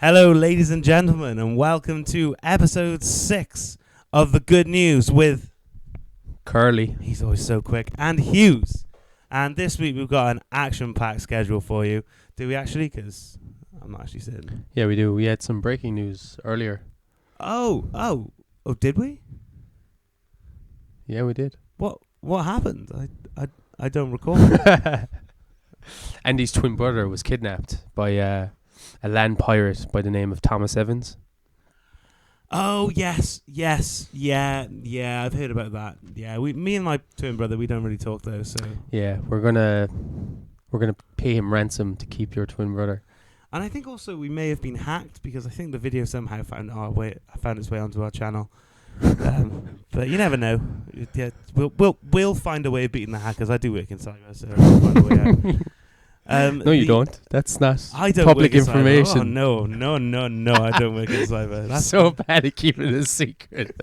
Hello, ladies and gentlemen, and welcome to episode 6 of The Good News with Curly. He's always so quick. And Hughes. And this week we've got an action-packed schedule for you. Do we actually? Because I'm not actually sitting. Yeah, we do. We had some breaking news earlier. Oh, did we? Yeah, we did. What happened? I don't recall. Andy's twin brother was kidnapped by a land pirate by the name of Thomas Evans. Oh, yes, yeah, I've heard about that. Yeah, me and my twin brother, we don't really talk though, so. Yeah, we're gonna pay him ransom to keep your twin brother. And I think also we may have been hacked because I think the video somehow found its way onto our channel. But you never know. Yeah, we'll find a way of beating the hackers. I do work in cyber, so I'll find a way out. No, you don't. That's not I don't public work in information. Oh, no, I don't work in cyber. That's so bad at keeping it a secret.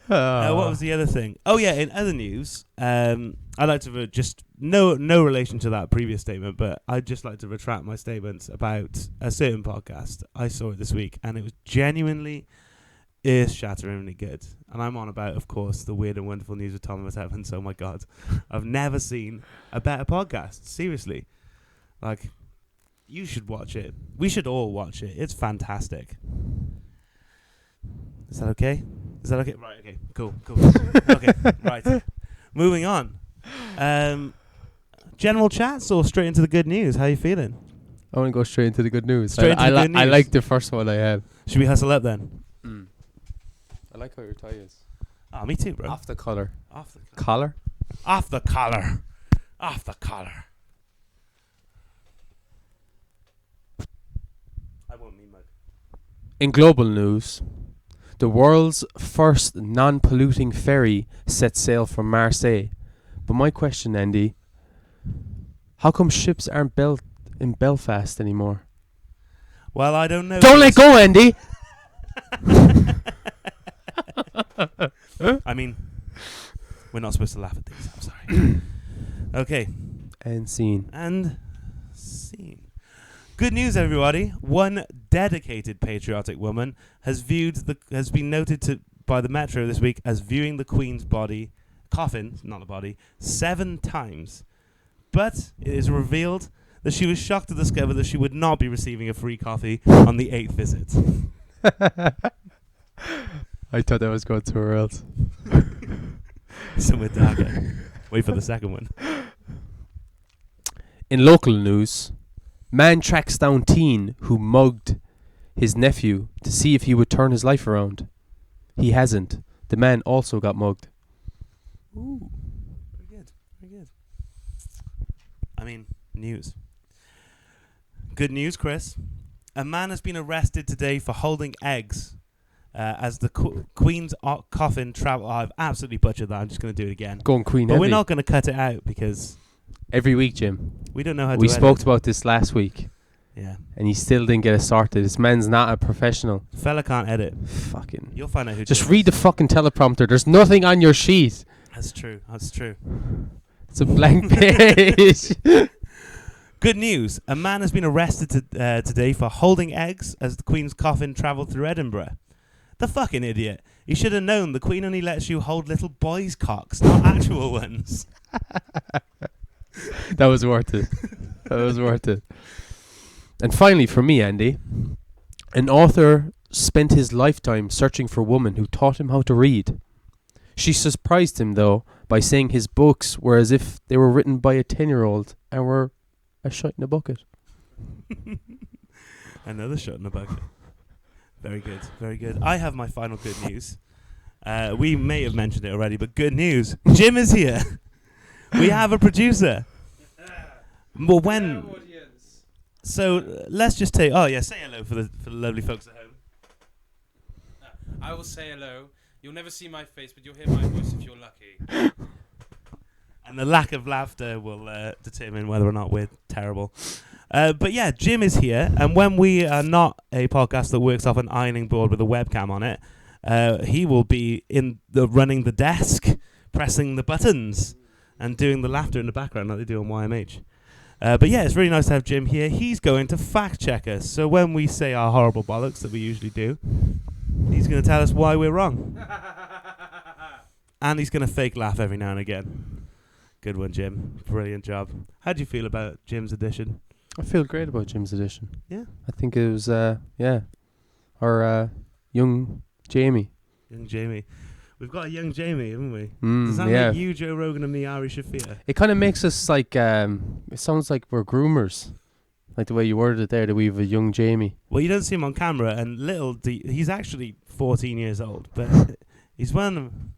What was the other thing? Oh yeah, in other news, I'd like to just no relation to that previous statement, but I'd just like to retract my statements about a certain podcast. I saw it this week, and it was genuinely earth-shatteringly good. And I'm on about, of course, the Weird and Wonderful News of Thomas Evans. Oh my God, I've never seen a better podcast. Seriously, like, you should watch it. We should all watch it. It's fantastic. Is that okay? Right, okay, cool. Okay, right. Moving on. General chats or straight into the good news? How you feeling? I want to go straight into the good news. I like the first one I have. Should we hustle up then? I like how your tie is. Oh, me too, bro. Off the collar. Collar? Off the collar. I won't mean mug. In global news, the world's first non-polluting ferry set sail from Marseille. But my question, Andy, how come ships aren't built in Belfast anymore? Well, I don't know. Don't let go, Andy! I mean, we're not supposed to laugh at these. I'm sorry. Okay. And scene. Good news, everybody. One dedicated patriotic woman has been noted by the Metro this week as viewing the Queen's coffin, not the body, 7 times. But it is revealed that she was shocked to discover that she would not be receiving a free coffee on the 8th visit. I thought that was going somewhere else. Somewhere darker. Wait for the second one. In local news, man tracks down teen who mugged his nephew to see if he would turn his life around. He hasn't. The man also got mugged. Ooh, very good. I mean, news. Good news, Chris. A man has been arrested today for holding eggs as the Queen's coffin travel. I've absolutely butchered that. I'm just going to do it again. Going Queen But heavy. we're not going to cut it out because every week, Jim. We don't know how to We edit. spoke about this last week. Yeah. And he still didn't get it sorted. This man's not a professional. Fella can't edit. Fucking. You'll find out who. Just read the fucking teleprompter. There's nothing on your sheet. That's true. It's a blank page. Good news. A man has been arrested today for holding eggs as the Queen's coffin travelled through Edinburgh. The fucking idiot. He should have known the Queen only lets you hold little boys' cocks, not actual ones. That was worth it. And finally, for me, Andy, an author spent his lifetime searching for a woman who taught him how to read. She surprised him, though, by saying his books were as if they were written by a 10-year-old and were a shot in a bucket. Another shot in a bucket. Very good. I have my final good news. We may have mentioned it already, but good news. Jim is here. We have a producer. Well, when? So let's just take. Oh yeah, say hello for the lovely folks at home. I will say hello. You'll never see my face, but you'll hear my voice if you're lucky. And the lack of laughter will determine whether or not we're terrible. But yeah, Jim is here, and when we are not a podcast that works off an ironing board with a webcam on it, he will be running the desk, pressing the buttons, and doing the laughter in the background like they do on YMH. But yeah, it's really nice to have Jim here. He's going to fact check us. So when we say our horrible bollocks that we usually do, he's going to tell us why we're wrong. And he's going to fake laugh every now and again. Good one, Jim. Brilliant job. How do you feel about Jim's edition? I feel great about Jim's edition. Yeah. I think it was, our young Jamie. Young Jamie. We've got a young Jamie, haven't we? Does that Yeah. make you, Joe Rogan, and me, Ari Shafir? It kind of makes us like, it sounds like we're groomers. Like the way you worded it there, that we have a young Jamie. Well, you don't see him on camera, and he's actually 14 years old, but he's one of them.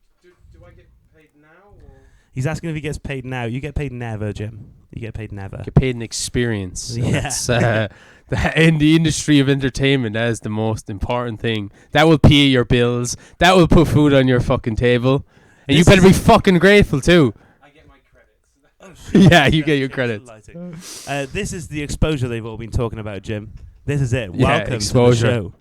Do I get paid now? Or? He's asking if he gets paid now. You get paid never, Jim. You get paid never. Get paid in experience. Yeah. That's, in the industry of entertainment, that is the most important thing. That will pay your bills. That will put food on your fucking table. And you better be fucking grateful too. I get my credits. Yeah, you get your credits. This is the exposure they've all been talking about, Jim. This is it. Yeah, Welcome exposure. to the show.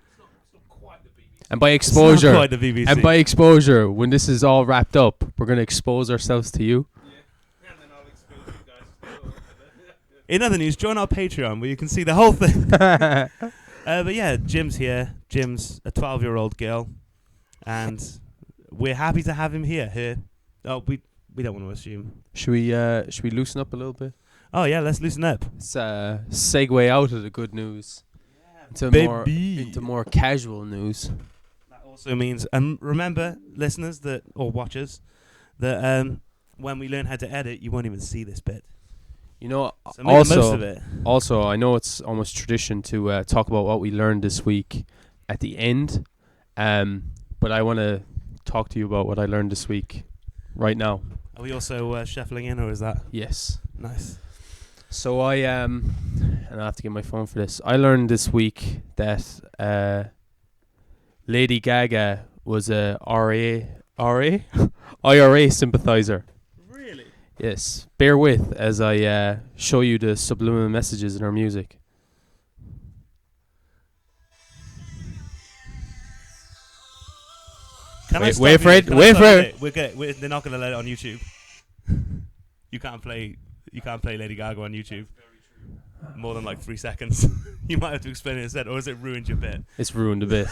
It's not quite the BBC. And by It's not exposure, quite the BBC. and by exposure, when this is all wrapped up, we're going to expose ourselves to you. Yeah. And then I'll expose you guys. In other news, join our Patreon where you can see the whole thing. But yeah, Jim's here. Jim's a 12-year-old girl, and we're happy to have him here. Oh, we don't want to assume. Should we loosen up a little bit? Oh yeah, let's loosen up. Let's segue out of the good news into more casual news. That also means, and remember, listeners or watchers, that when we learn how to edit, you won't even see this bit. You know, So make the most of it. Also, I know it's almost tradition to talk about what we learned this week at the end, but I want to talk to you about what I learned this week right now. Are we also shuffling in, or is that Yes. nice? So I and I have to get my phone for this. I learned this week that Lady Gaga was a IRA sympathizer. Really? Yes. Bear with as I show you the subliminal messages in her music. Wait for it. We're good. They're not going to let it on YouTube. You can't play Lady Gaga on YouTube. More than like 3 seconds. You might have to explain it instead, or has it ruined your bit? It's ruined a bit.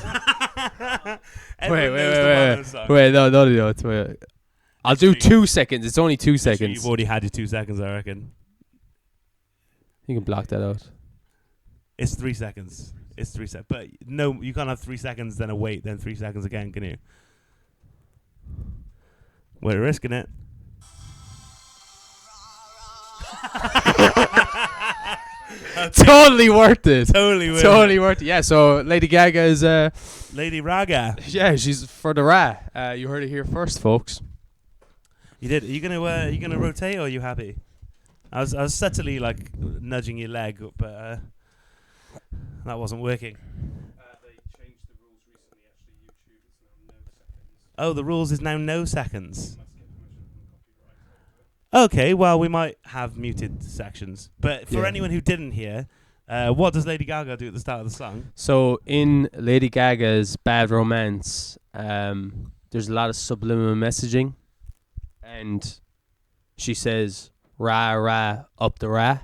Wait. Wait, no. I'll do 2 seconds. It's only 2 seconds. You've already had your 2 seconds, I reckon. You can block that out. It's 3 seconds. It's 3 seconds. But no, you can't have 3 seconds, then a wait, then 3 seconds again, can you? We're risking it. Totally worth it. Totally worth it. Yeah, so Lady Gaga is Lady Raga. yeah, she's for the Ra. You heard it here first, folks. You did. Are you gonna rotate, or are you happy? I was subtly like nudging your leg, but that wasn't working. They changed the rules recently. Actually, YouTube is now no seconds. Oh, the rules is now no seconds. Must get permission from copyright. Okay, well we might have muted sections, but for Yeah. anyone who didn't hear, what does Lady Gaga do at the start of the song? So in Lady Gaga's Bad Romance, there's a lot of subliminal messaging, and she says "Ra ra up the ra."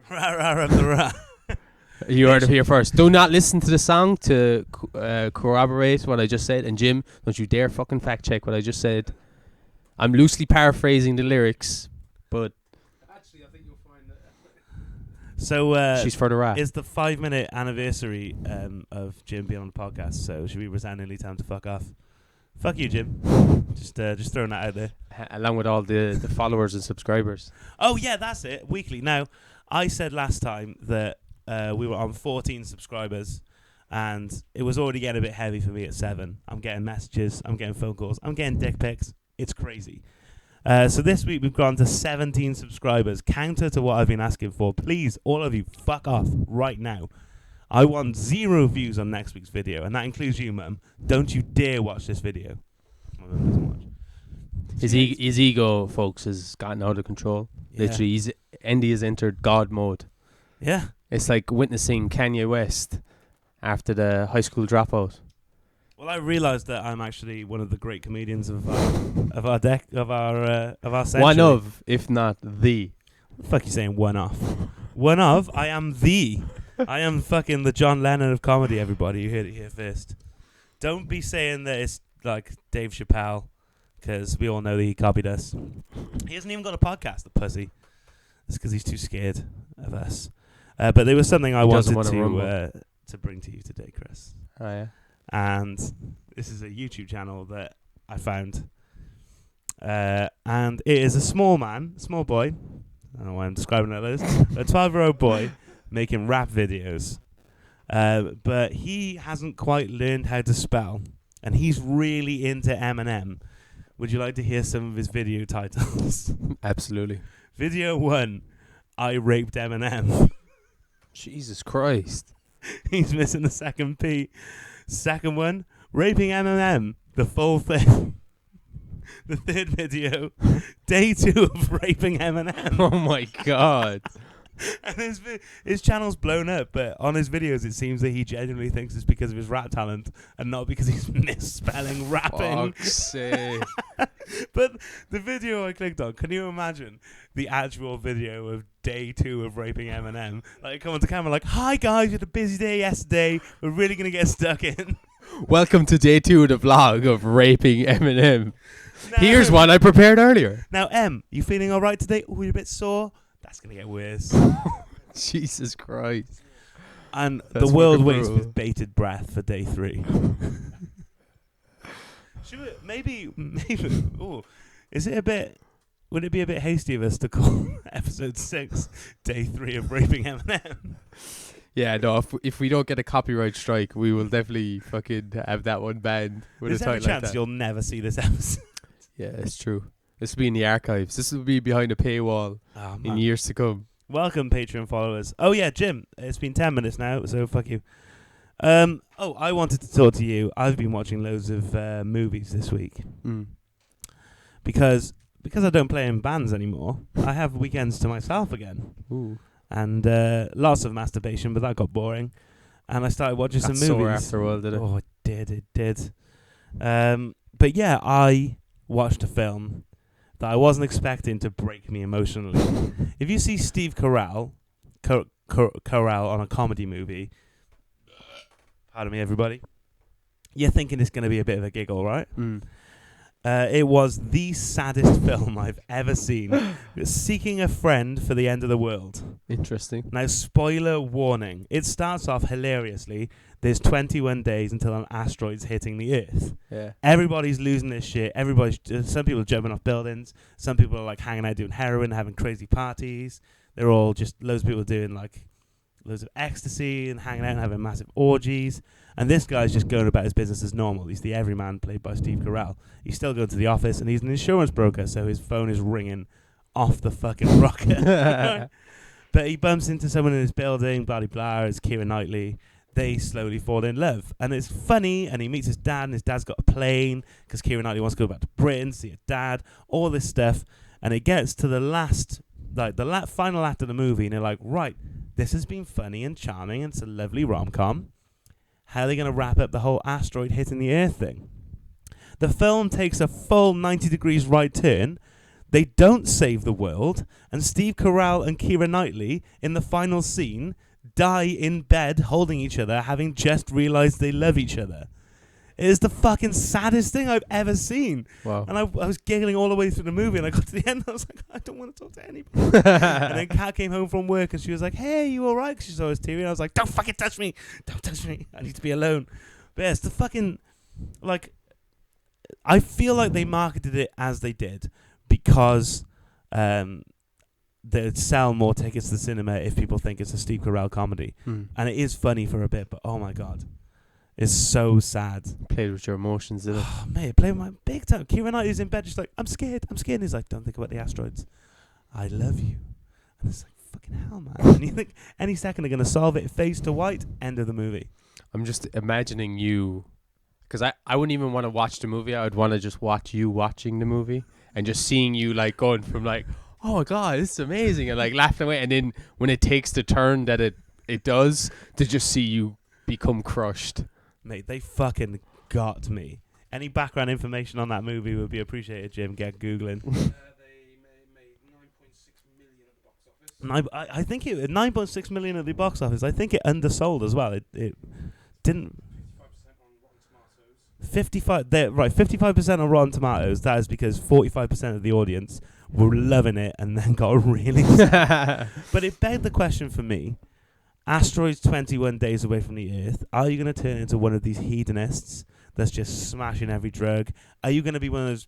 Ra ra up the ra. You heard it here first. Do not listen to the song to corroborate what I just said. And Jim, don't you dare fucking fact check what I just said. I'm loosely paraphrasing the lyrics, but Actually, I think you'll find that. So she's for the rap. it's the 5-minute anniversary of Jim being on the podcast. So should we resoundingly tell him to fuck off? Fuck you, Jim. Just throwing that out there. Along with all the followers and subscribers. Oh yeah, that's it. Weekly. Now, I said last time that we were on 14 subscribers, and it was already getting a bit heavy for me at 7. I'm getting messages, I'm getting phone calls, I'm getting dick pics. It's crazy. So this week we've gone to 17 subscribers, counter to what I've been asking for. Please, all of you, fuck off right now. I want 0 views on next week's video, and that includes you, Mum. Don't you dare watch this video. My mum doesn't watch. His ego, folks, has gotten out of control. Yeah. Literally, Andy has entered God mode. Yeah. It's like witnessing Kanye West after the high school dropout. Well, I realised that I'm actually one of the great comedians of our century. One of, if not the. What the fuck you saying? One off. One of. I am fucking the John Lennon of comedy, everybody. You heard it here first. Don't be saying that it's like Dave Chappelle, because we all know that he copied us. He hasn't even got a podcast, the pussy. It's because he's too scared of us. But there was something I wanted to bring to you today, Chris. Oh, yeah. And this is a YouTube channel that I found. And it is a small boy. I don't know why I'm describing it like this. A 12-year-old boy making rap videos. But he hasn't quite learned how to spell. And he's really into Eminem. Would you like to hear some of his video titles? Absolutely. Video 1, I raped Eminem. Jesus Christ. He's missing the second P. Second one, raping Eminem. The full thing. The third video, day 2 of raping Eminem. Oh my God. And his channel's blown up, but on his videos it seems that he genuinely thinks it's because of his rap talent and not because he's misspelling rapping. Fuck's sake. But the video I clicked on, can you imagine the actual video of day 2 of raping Eminem? Like, come on to camera like, hi guys, we had a busy day yesterday. We're really going to get stuck in. Welcome to day 2 of the vlog of raping Eminem. No. Here's one I prepared earlier. Now, you feeling all right today? Oh, you're a bit sore? That's going to get worse. Jesus Christ. And That's the world fucking waits brutal. with bated breath for day 3. Maybe, ooh, would it be a bit hasty of us to call episode 6 day 3 of raping Eminem? Yeah, no, if we don't get a copyright strike, we will definitely fucking have that one banned. There's every chance you'll never see this episode. Yeah, it's true. This will be in the archives. This will be behind a paywall in years to come. Welcome, Patreon followers. Oh, yeah, Jim, it's been 10 minutes now, so fuck you. I wanted to talk to you. I've been watching loads of movies this week. Because I don't play in bands anymore, I have weekends to myself again. Ooh. And lots of masturbation, but that got boring. And I started watching some movies. Sore after a while, did it? Oh, it did. But yeah, I watched a film that I wasn't expecting to break me emotionally. If you see Steve Carell on a comedy movie, pardon me, everybody, you're thinking it's going to be a bit of a giggle, right? It was the saddest film I've ever seen. It was Seeking a Friend for the End of the World. Interesting. Now, spoiler warning. It starts off hilariously. There's 21 days until an asteroid's hitting the Earth. Yeah. Everybody's losing their shit. Some people are jumping off buildings. Some people are like hanging out doing heroin, having crazy parties. They're all just loads of people doing like loads of ecstasy and hanging out and having massive orgies. And this guy's just going about his business as normal. He's the everyman played by Steve Carell. He's still going to the office and he's an insurance broker, so his phone is ringing off the fucking rocket. But he bumps into someone in his building, blah, blah, blah. It's Keira Knightley. They slowly fall in love. And it's funny, and he meets his dad, and his dad's got a plane because Keira Knightley wants to go back to Britain, see her dad, all this stuff. And it gets to the last, final act of the movie, and they're like, right, this has been funny and charming, and it's a lovely rom-com. How are they going to wrap up the whole asteroid hitting the Earth thing? The film takes a full 90 degrees right turn. They don't save the world, and Steve Carell and Keira Knightley, in the final scene, die in bed holding each other, having just realised they love each other. It is the fucking saddest thing I've ever seen. Wow. And I was giggling all the way through the movie, and I got to the end, and I was like, I don't want to talk to anybody. And then Kat came home from work, and she was like, hey, you all right? 'Cause she saw us teary, and I was like, don't fucking touch me. Don't touch me. I need to be alone. But yeah, it's the fucking, I feel like they marketed it as they did because they'd sell more tickets to the cinema if people think it's a Steve Carell comedy. And it is funny for a bit, but oh my God. It's so sad. Played with your emotions, did it? Oh, mate, play with my big time. Keira Knightley's in bed, just like, I'm scared. And he's like, don't think about the asteroids. I love you. And it's like, fucking hell, man. And you think any second they're going to solve it, face to white, end of the movie. I'm just imagining you, because I wouldn't even want to watch the movie. I would want to just watch you watching the movie and just seeing you like going from like, oh my God, this is amazing, and like laughing away. And then when it takes the turn that it does, to just see you become crushed. Mate, they fucking got me. Any background information on that movie would be appreciated, Jim. Get Googling. They made 9.6 million at the box office. I think it 9.6 million at the box office. I think it undersold as well. It didn't. 55% on Rotten Tomatoes. That is because 45% of the audience were loving it and then got really sad. But it begged the question for me: asteroids 21 days away from the Earth. Are you going to turn into one of these hedonists that's just smashing every drug? Are you going to be one of those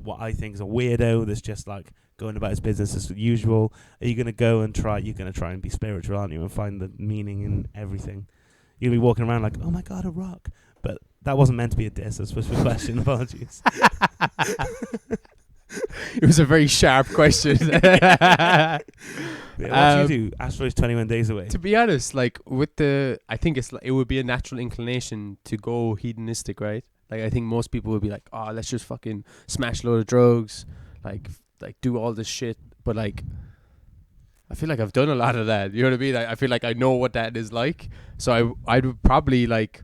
what I think is a weirdo that's just like going about his business as usual? Are you going to go and try? You're going to try and be spiritual, aren't you, and find the meaning in everything? You're going to be walking around like, oh my god, a rock. But that wasn't meant to be a diss. That's supposed to be a question. Apologies. It was a very sharp question. Yeah, what do you do? Asteroids 21 days away. To be honest, like with the, I think it would be a natural inclination to go hedonistic, right? Like I think most people would be like, oh, let's just fucking smash a load of drugs, like do all this shit. But like, I feel like I've done a lot of that. You know what I mean? I feel like I know what that is like. So I would probably like,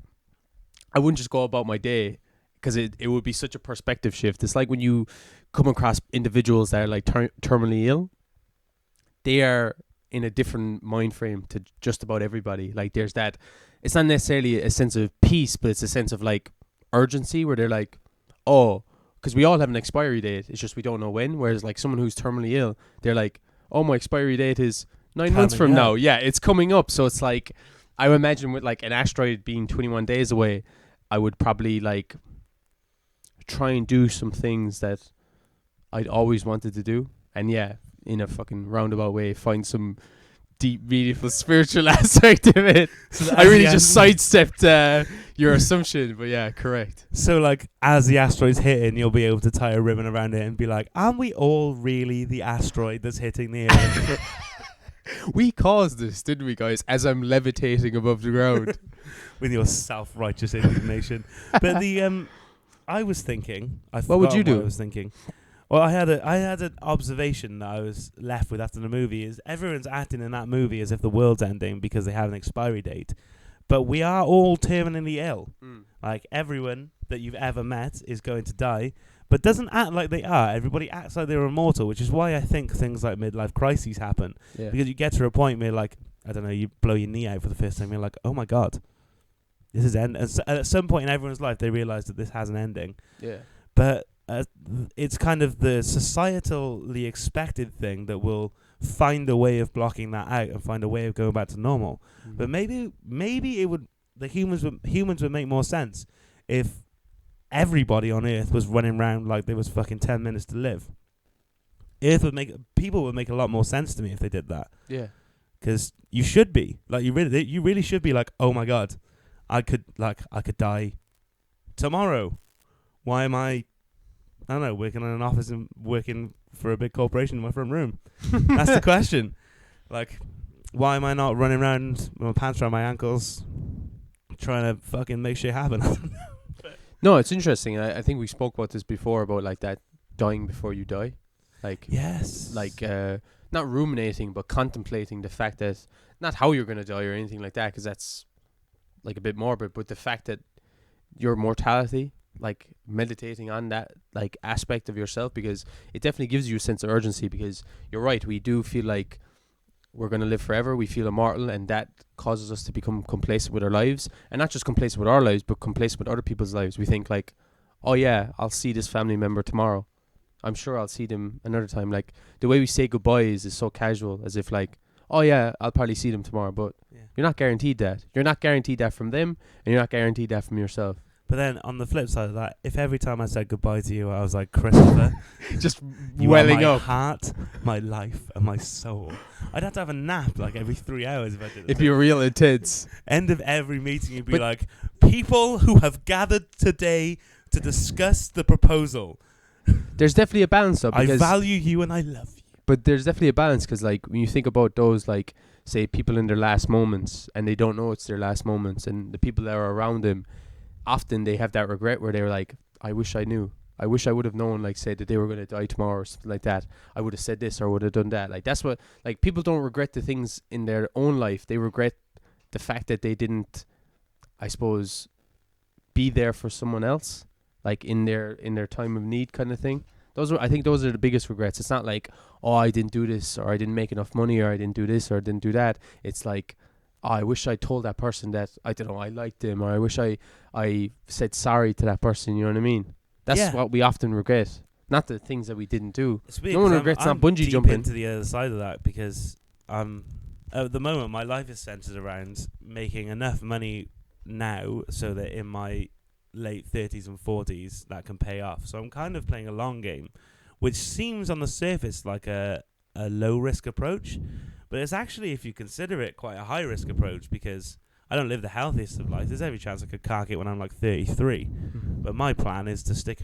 I wouldn't just go about my day because it would be such a perspective shift. It's like when you come across individuals that are like terminally ill, they are in a different mind frame to just about everybody. Like there's that, it's not necessarily a sense of peace, but it's a sense of like urgency where they're like, oh, because we all have an expiry date. It's just we don't know when. Whereas like someone who's terminally ill, they're like, oh, my expiry date is 9 months from now. Yeah, it's coming up. So it's like, I would imagine with like an asteroid being 21 days away, I would probably like try and do some things that I'd always wanted to do. And yeah, in a fucking roundabout way, find some deep, meaningful spiritual aspect of it. So I really just sidestepped your assumption, but yeah, correct. So like as the asteroid's hitting, you'll be able to tie a ribbon around it and be like, aren't we all really the asteroid that's hitting the Earth? We caused this, didn't we, guys? As I'm levitating above the ground. With your self-righteous indignation. But the I was thinking, what would you do? I was thinking. Well, I had an observation that I was left with after the movie is everyone's acting in that movie as if the world's ending because they have an expiry date. But we are all terminally ill. Like everyone that you've ever met is going to die, but doesn't act like they are. Everybody acts like they're immortal, which is why I think things like midlife crises happen. Yeah. Because you get to a point where like, I don't know, you blow your knee out for the first time, you're like, oh my god, this is end. And so at some point in everyone's life, they realize that this has an ending. Yeah. But it's kind of the societally expected thing that will find a way of blocking that out and find a way of going back to normal. But maybe it would, humans would make more sense if everybody on Earth was running around like there was fucking 10 minutes to live. People would make a lot more sense to me if they did that. Yeah. Because you should be like, you really should be like, oh my god, I could die tomorrow. Why am I don't know, working in an office and working for a big corporation in my front room? That's the question. Like, why am I not running around with my pants around my ankles trying to fucking make shit happen? No, it's interesting. I think we spoke about this before about like that dying before you die. Like, yes. Like, not ruminating, but contemplating the fact that, not how you're going to die or anything like that, because that's like a bit morbid, but the fact that your mortality, like meditating on that like aspect of yourself, because it definitely gives you a sense of urgency, because you're right, we do feel like we're going to live forever, we feel immortal, and that causes us to become complacent with our lives, and not just complacent with our lives, but complacent with other people's lives. We think like, oh yeah, I'll see this family member tomorrow, I'm sure I'll see them another time. Like the way we say goodbyes is so casual, as if like, oh yeah, I'll probably see them tomorrow, but you're not guaranteed that. You're not guaranteed that from them, and you're not guaranteed that from yourself. But then on the flip side of that, if every time I said goodbye to you, I was like, Christopher, just welling up, my heart, my life, and my soul, I'd have to have a nap like every 3 hours if I did. If you're real intense. End of every meeting, you'd be like, people who have gathered today to discuss the proposal. There's definitely a balance though. I value you and I love you. But there's definitely a balance, because like when you think about those, like say people in their last moments and they don't know it's their last moments, and the people that are around them, often they have that regret where they're like, I wish I knew. I wish I would have known, like say that they were going to die tomorrow or something like that. I would have said this or would have done that. Like that's what, like people don't regret the things in their own life. They regret the fact that they didn't, I suppose, be there for someone else, like in their time of need kind of thing. I think those are the biggest regrets. It's not like, oh, I didn't do this, or I didn't make enough money, or I didn't do this, or I didn't do that. It's like, oh, I wish I told that person that, I don't know, I liked them, or I wish I said sorry to that person. You know what I mean? That's what we often regret. Not the things that we didn't do. Weird, no one regrets not bungee jumping. Into the other side of that because at the moment my life is centered around making enough money now so that in my late 30s and 40s that can pay off. So I'm kind of playing a long game, which seems on the surface like a low risk approach, but it's actually, if you consider it, quite a high risk approach because I don't live the healthiest of lives. There's every chance I could cark it when I'm like 33. But my plan is to stick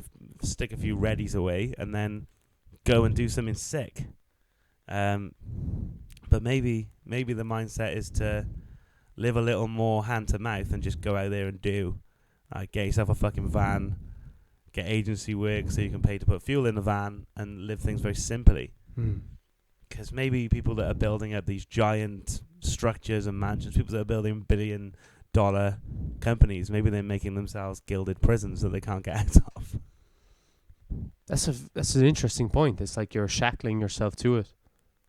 a few readies away and then go and do something sick. But maybe the mindset is to live a little more hand to mouth and just go out there and do. Get yourself a fucking van, get agency work so you can pay to put fuel in the van and live things very simply. Because maybe people that are building up these giant structures and mansions, people that are building $1 billion companies, maybe they're making themselves gilded prisons that they can't get out of. That's an interesting point. It's like you're shackling yourself to it.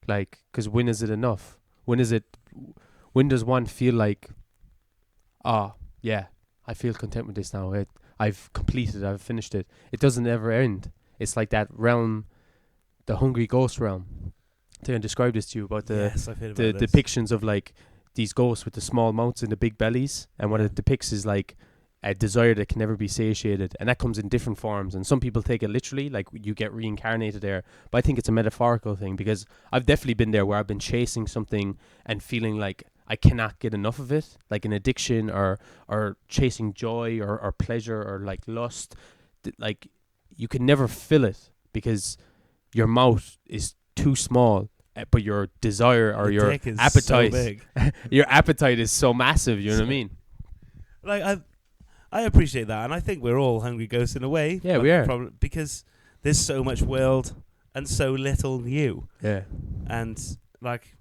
Like, because when is it enough? When does one feel like, yeah, I feel content with this now. I've completed, I've finished it. It doesn't ever end. It's like that realm, the hungry ghost realm. I think I described this to you about the depictions of like these ghosts with the small mouths and the big bellies, and what it depicts is like a desire that can never be satiated, and that comes in different forms. And some people take it literally, like you get reincarnated there, but I think it's a metaphorical thing, because I've definitely been there where I've been chasing something and feeling like I cannot get enough of it, like an addiction or chasing joy or pleasure or like lust. Like you can never fill it because your mouth is too small, but your desire or your appetite, so your appetite is so massive. You know what I mean? Like I appreciate that, and I think we're all hungry ghosts in a way. Yeah, we are. Because there's so much world and so little new. Yeah. And like,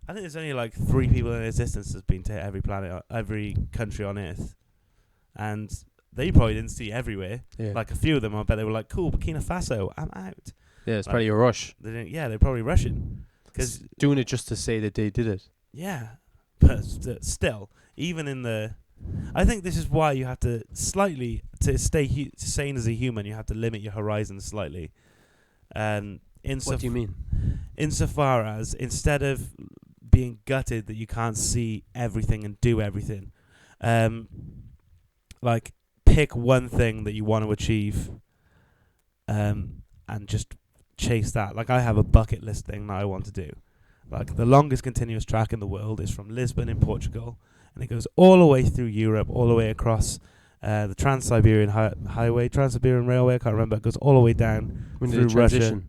I think there's only like 3 people in existence that's been to every planet, every country on Earth, and they probably didn't see everywhere. Yeah. Like a few of them, I bet they were like, "Cool, Burkina Faso, I'm out." Yeah, it's probably a rush. They didn't. Yeah, they're probably rushing because doing it just to say that they did it. Yeah, but still, even in the. I think this is why you have to slightly, to stay sane as a human, you have to limit your horizons slightly. What do you mean? Insofar as, instead of being gutted that you can't see everything and do everything, like pick one thing that you want to achieve, and just chase that. Like I have a bucket list thing that I want to do. Like the longest continuous track in the world is from Lisbon in Portugal, and it goes all the way through Europe, all the way across the Trans-Siberian Highway, Trans-Siberian Railway, I can't remember. It goes all the way down through Russia.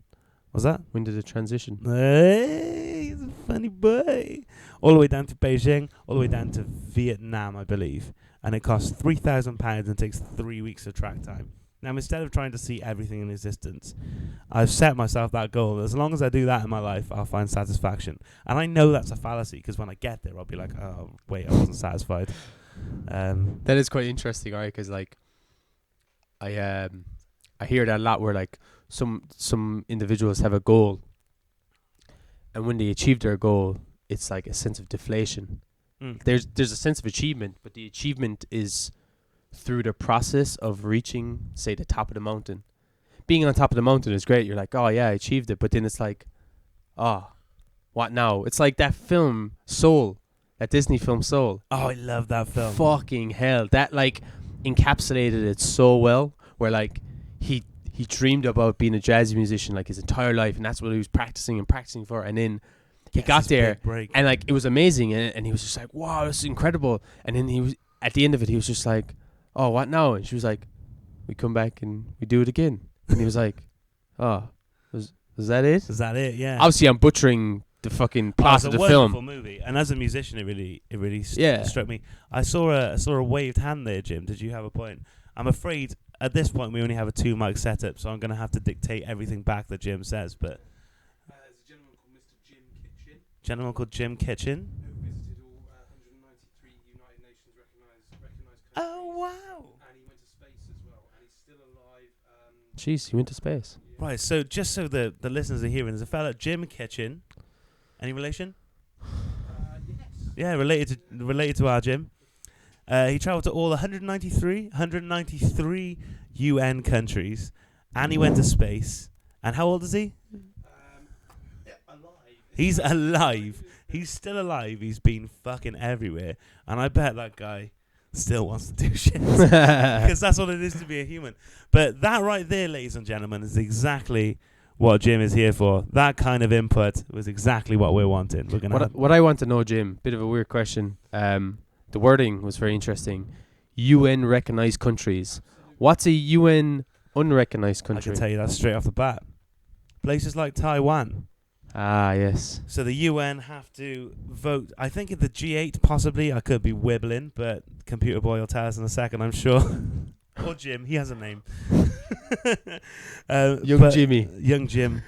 Was that? When did it transition? Hey, he's a funny boy. All the way down to Beijing, all the way down to Vietnam, I believe. And it costs £3,000 and takes 3 weeks of track time. Now, instead of trying to see everything in existence, I've set myself that goal. As long as I do that in my life, I'll find satisfaction. And I know that's a fallacy, because when I get there, I'll be like, oh, wait, I wasn't satisfied. That is quite interesting, right? Because, like, I hear that a lot where, like, some individuals have a goal, and when they achieve their goal, it's like a sense of deflation. There's a sense of achievement, but the achievement is through the process of reaching, say, the top of the mountain. Being on top of the mountain is great. You're like, oh yeah, I achieved it. But then it's like, what now? It's like that film Soul, that Disney film Soul. Oh, I love that film. Fucking hell. That like encapsulated it so well, where like he dreamed about being a jazz musician like his entire life, and that's what he was practicing for. And then he got there, and like it was amazing, and he was just like, wow, this is incredible. And then he was, at the end of it, he was just like, oh, what now? And she was like, we come back and we do it again. And he was like, oh, was that it? Is that it? Yeah. Obviously, I'm butchering the fucking plot of the film. It's a wonderful movie, and as a musician, it really struck me. I saw a waved hand there, Jim. Did you have a point? I'm afraid at this point we only have a 2 mic setup, so I'm going to have to dictate everything back that Jim says. But there's a gentleman called Mr. Jim Kitchen. Gentleman called Jim Kitchen. Who visited all 193 United Nations recognized countries. Oh wow! And he went to space as well, and he's still alive. Jeez, he went to space. Yeah. Right, so just so the listeners are hearing, there's a fella, Jim Ketchum. Any relation? Yes. Yeah, related to our Jim. He travelled to all 193 UN countries, and he went to space. And how old is he? Alive. He's alive. He's still alive. He's been fucking everywhere. And I bet that guy still wants to do shit. Because that's what it is to be a human. But that right there, ladies and gentlemen, is exactly what Jim is here for. That kind of input was exactly what we're wanting. We're gonna what I want to know, Jim, bit of a weird question. The wording was very interesting. UN recognized countries. What's a UN unrecognized I country? can tell you that straight off the bat. Places like Taiwan. Ah, yes. So the UN have to vote. I think at the G8 possibly. I could be wibbling, but Computer Boy will tell us in a second, I'm sure. Or Jim. He has a name. Young Jimmy. Young Jim.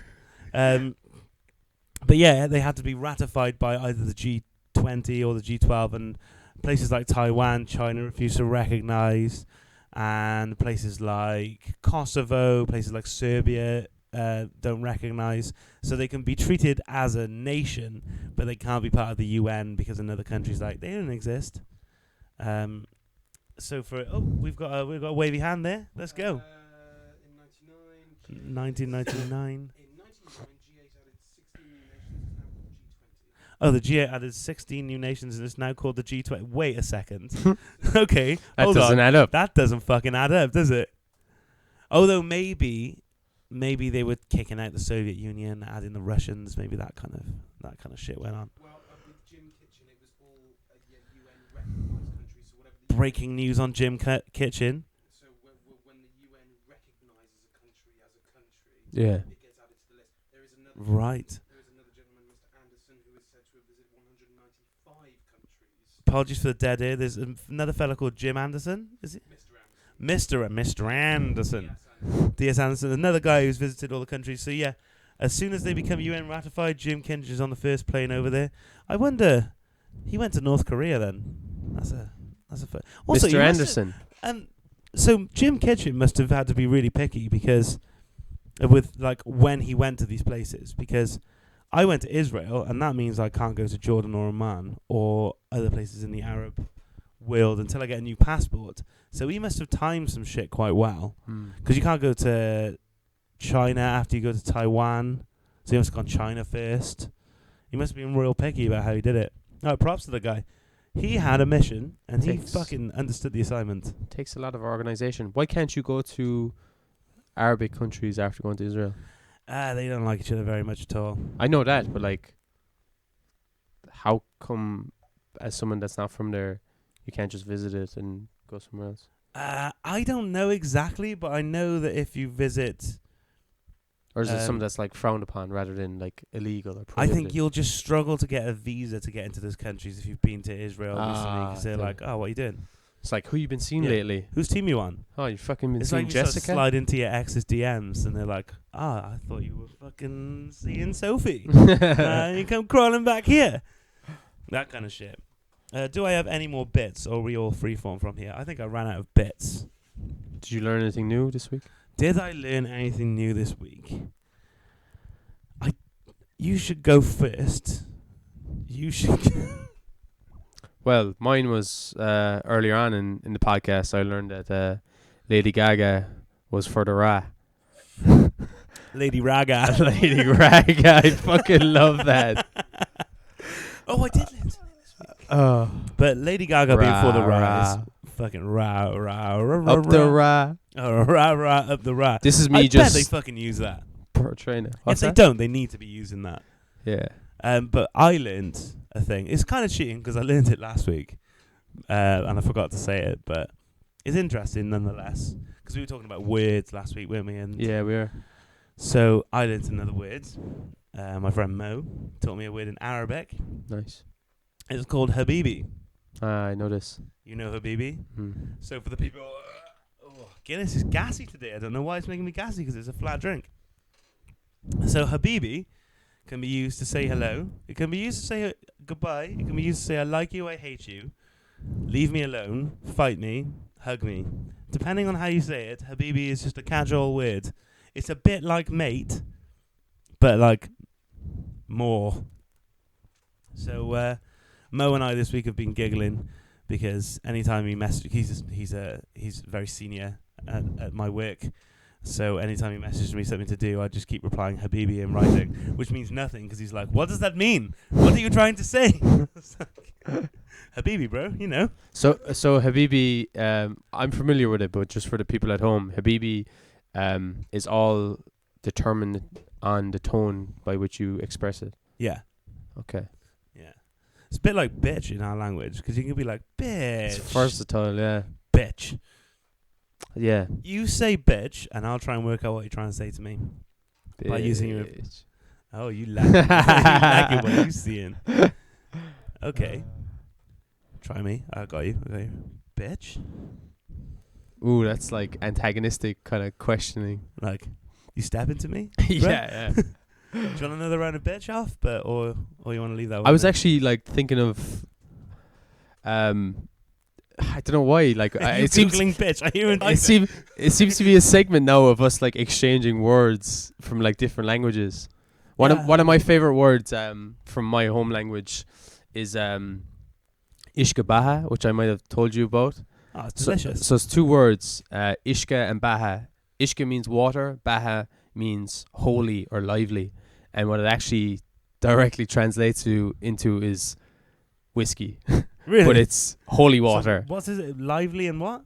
But yeah, they had to be ratified by either the G20 or the G12, and places like Taiwan, China refuse to recognize, and places like Kosovo, places like Serbia don't recognize. So they can be treated as a nation, but they can't be part of the UN because another country's like, they don't exist. So we've got a wavy hand there. Let's go. In 1999. In 1999, G8 added 16 new nations. It's now called G20. Oh, the G8 added 16 new nations and it's now called the G20. Wait a second. Okay, That hold doesn't on. add up. That doesn't fucking add up, does it? Although maybe they were kicking out the Soviet Union, adding the Russians. Maybe that kind of shit went on. Well, with Jim Kitchen, it was all UN recognized countries. So whatever. Breaking news on Jim Kitchen. So when the UN recognizes a country as a country, Yeah. it gets added to the list. There is another. Right. There is another gentleman, Mr. Anderson, who is said to have visited 195 countries. Apologies for the dead air. There's another fella called Jim Anderson. Is it? Mr. Mr. Anderson. Yes, D.S. Anderson, another guy who's visited all the countries. So yeah, as soon as they become UN ratified, Jim Kinch is on the first plane over there. I wonder, he went to North Korea then. That's a also, Mr. Anderson. So Jim Ketchum must have had to be really picky because with like when he went to these places, because I went to Israel and that means I can't go to Jordan or Oman or other places in the Arab world until I get a new passport. So he must have timed some shit quite well, because you can't go to China after you go to Taiwan. So he must have gone China first. He must have been real picky about how he did it. No, props to the guy. He had a mission and he fucking understood the assignment. Takes a lot of organization. Why can't you go to Arabic countries after going to Israel? They don't like each other very much at all. I know that, but like, how come as someone that's not from there, you can't just visit it and go somewhere else? I don't know exactly, but I know that if you visit... Or is it something that's like frowned upon rather than like illegal or I prohibited? think you'll just struggle to get a visa to get into those countries if you've been to Israel recently, because they're like, oh, what are you doing? It's like, who you been seeing lately? Whose team you on? Oh, you fucking been It's seeing like you sort of Jessica? slide into your ex's DMs and they're like, I thought you were fucking seeing Sophie. You come crawling back here. That kind of shit. Do I have any more bits, or are we all freeform from here? I think I ran out of bits. Did you learn anything new this week? Did I learn anything new this week? You should go first. You should. Well, mine was earlier on in the podcast. I learned that Lady Gaga was for the Ra. Lady Raga. Lady Gaga. I fucking love that. Oh, I did learn something this week. Oh, But Lady Gaga being for the Ra Ra. is fucking ra up the Ra. ra up the Ra. This is me I just bet they fucking use that. portraying it. If What's they that? don't, they need to be using that. Yeah. But I learned a thing. It's kind of cheating because I learned it last week, and I forgot to say it, but it's interesting nonetheless, because we were talking about words last week, weren't we? And Yeah, we are. so I learned another word. My friend Mo taught me a word in Arabic. Nice. It's called Habibi. I know this. You know Habibi? Hmm. So for the people... Guinness is gassy today. I don't know why it's making me gassy, because it's a flat drink. So Habibi can be used to say hello. It can be used to say goodbye. It can be used to say I like you, I hate you, leave me alone, fight me, hug me. Depending on how you say it, Habibi is just a casual word. It's a bit like mate, but like more. So Mo and I this week have been giggling because anytime he messages, he's very senior at my work. So anytime he messages me something to do, I just keep replying Habibi in writing, which means nothing because he's like, "What does that mean? What are you trying to say?" It's like, Habibi, bro, you know. So Habibi, I'm familiar with it, but just for the people at home, Habibi is all determined on the tone by which you express it. Yeah. Okay. Yeah. It's a bit like bitch in our language because you can be like, bitch. It's versatile, yeah. Bitch. Yeah. You say bitch, and I'll try and work out what you're trying to say to me. By using your... Bitch. Oh, you like it. You like it what you seeing. Okay. Try me. I got you. Bitch. Ooh, that's like antagonistic kind of questioning. Like, you step into me? Yeah. Do you want another round of bitch off? Or you want to leave that one? I was actually like thinking of I don't know why. Like it seems bitch. I hear it seems to be a segment now of us like exchanging words from like different languages. One of my favorite words from my home language is ishka baha, which I might have told you about. Oh, it's delicious. So it's two words, ishka and baha. Ishka means water, baha means holy or lively, and what it actually directly translates into is whiskey. Really? But it's holy water. So what is it? Lively and what?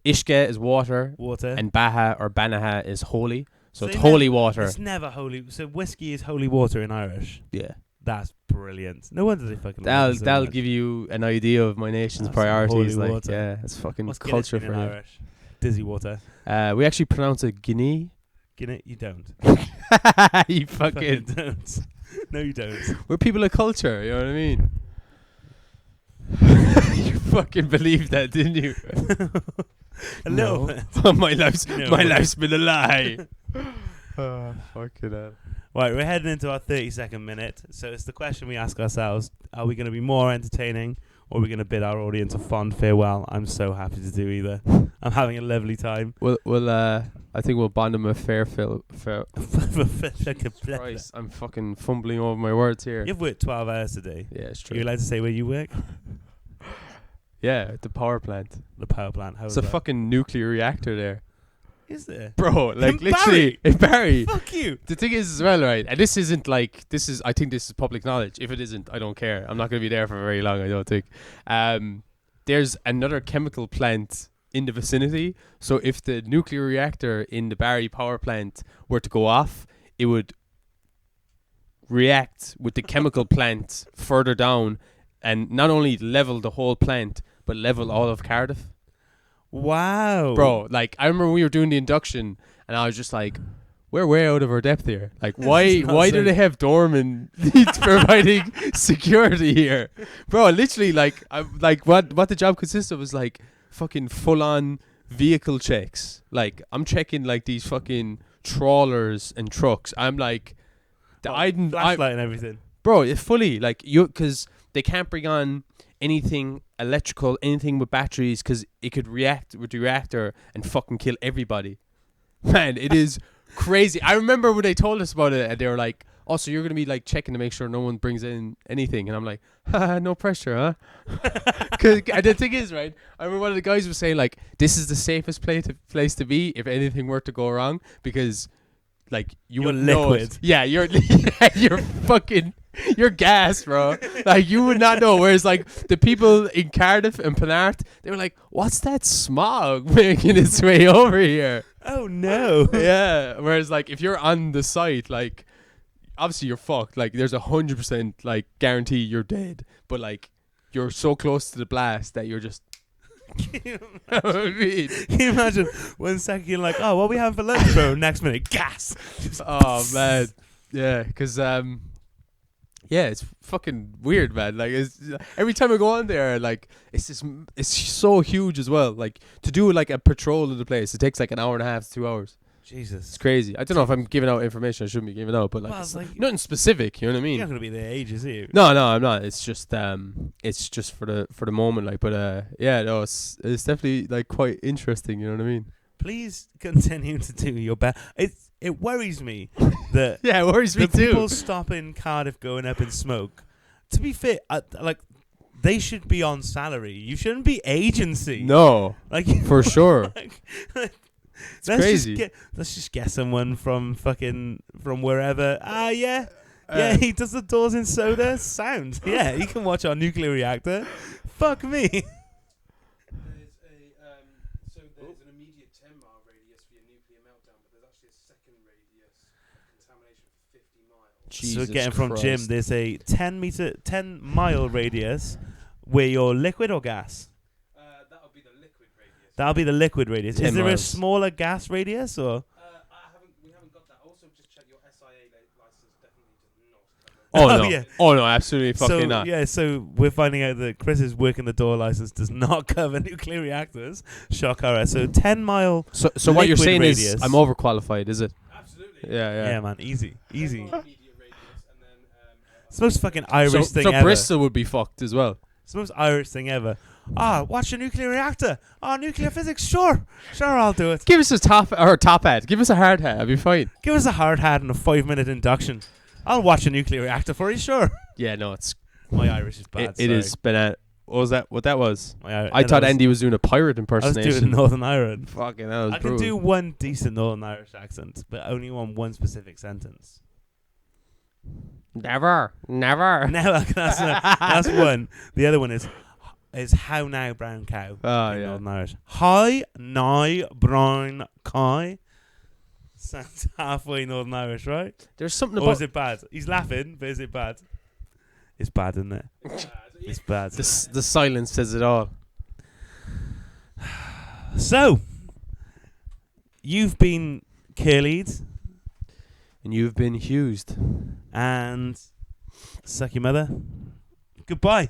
Ishka is water. Water. And baha or banaha is holy. So it's you holy never, water. It's never holy. So whiskey is holy water in Irish. Yeah. That's brilliant. No wonder they fucking That'll give you an idea of my nation's priorities. Like, water. Yeah, it's fucking What's culture Guinness for in you. Irish? Dizzy water. We actually pronounce it Guinea. Guinness? You don't. You fucking don't. No, you don't. We're people of culture, you know what I mean? You fucking believed that, didn't you? A little bit. my life's been a lie. Fucking hell. Right, we're heading into our 30-second minute. So it's the question we ask ourselves: are we going to be more entertaining, or are we going to bid our audience a fond farewell? I'm so happy to do either. I'm having a lovely time. I think we'll bond them a fair Christ, Christ, I'm fucking fumbling over my words here. You've worked 12 hours today. Yeah, it's true. Are you allowed to say where you work? Yeah, at the power plant. The power plant. How's It's a that? fucking nuclear reactor there. Is there? Bro, like In literally in Barry. Fuck you. The thing is as well, right, and this isn't like, I think this is public knowledge. If it isn't, I don't care. I'm not going to be there for very long, I don't think. There's another chemical plant in the vicinity, so if the nuclear reactor in the Barry power plant were to go off, it would react with the chemical plant further down and not only level the whole plant, but level all of Cardiff. Wow. Bro, like, I remember we were doing the induction, and I was just like, we're way out of our depth here. Like, why do they have doormen providing security here? Bro, literally, like, what the job consists of is, like, fucking full-on vehicle checks. Like, I'm checking, like, these fucking trawlers and trucks. I'm like... flashlight and everything. Bro, it's fully, like, because they can't bring on anything electrical, anything with batteries, because it could react with the reactor and fucking kill everybody. Man, it is crazy. I remember when they told us about it, and they were like, oh, so you're going to be like checking to make sure no one brings in anything. And I'm like, haha, no pressure, huh? Cause, and the thing is, right, I remember one of the guys was saying, like, this is the safest place to be if anything were to go wrong, because, like, you're liquid. Yeah, you're fucking... You're gas, bro. Like, you would not know. Whereas, like, the people in Cardiff and Penarth, they were like, what's that smog making its way over here? Oh, no. Yeah. Whereas, like, if you're on the site, like, obviously you're fucked. Like, there's 100%, like, guarantee you're dead. But, like, you're so close to the blast that you're just... Can you imagine 1 second you're like, oh, what are we having for lunch, bro? Next minute, gas. Oh, man. Yeah, because... yeah, it's fucking weird, man. Like, it's, every time I go on there, like, it's so huge as well. Like, to do like a patrol of the place, it takes like an hour and a half to 2 hours. Jesus, it's crazy. I don't know if I'm giving out information I shouldn't be giving out, but like, well, it's like nothing specific. You know what I mean? You're not gonna be there ages, are you? No, I'm not. It's just for the moment. Like, but yeah, no, it's definitely like quite interesting. You know what I mean? please continue to do your best. It worries me that Yeah, it worries me the too. people stopping Cardiff going up in smoke. To be fair, like they should be on salary. You shouldn't be agency. No, like for sure. It's crazy. Let's just get someone from wherever. Yeah. Yeah, he does the doors in soda. Sound. Yeah, he can watch our nuclear reactor. Fuck me. There's an immediate 10-mile radius for your nuclear meltdown, but there's actually a second radius of contamination for 50 miles. Jesus So getting from Christ. Jim, there's a 10-mile radius where you're liquid or gas. That'll be the liquid radius. That'll be the liquid radius. 10 Is there a miles. smaller gas radius or? We haven't got that. Also, just check your SIA license. Definitely does not Oh, Oh, no. yeah. Oh, no, absolutely fucking So not. yeah, so we're finding out that Chris's working the door license does not cover nuclear reactors. Shock horror. So 10-mile. So what you're liquid saying radius. is I'm overqualified, is it? Absolutely. Yeah. Yeah, man, easy. Immediate radius, and then It's the most fucking Irish So, thing so ever. Bristol would be fucked as well. It's the most Irish thing ever. Watch a nuclear reactor. Nuclear physics. Sure, I'll do it. Give us a top hat. Give us a hard hat. I'll be fine. Give us a hard hat and a 5-minute induction. I'll watch a nuclear reactor for you. Sure. Yeah, no, it's My Irish is bad. it is banana. What was that? What that was? I thought Andy was doing a pirate I was impersonation. doing Northern Ireland. Fucking hell, I can do one decent Northern Irish accent, but only on one specific sentence. Never. No, that's one. The other one is how now brown cow. Oh, in yeah. Northern Irish. Hi now brown cow. Sounds halfway Northern Irish, right? There's something Or about is it bad? He's laughing, but is it bad? It's bad, isn't it? It's bad. the silence says it all. So, you've been curlied And you've been accused. and suck your mother. Goodbye.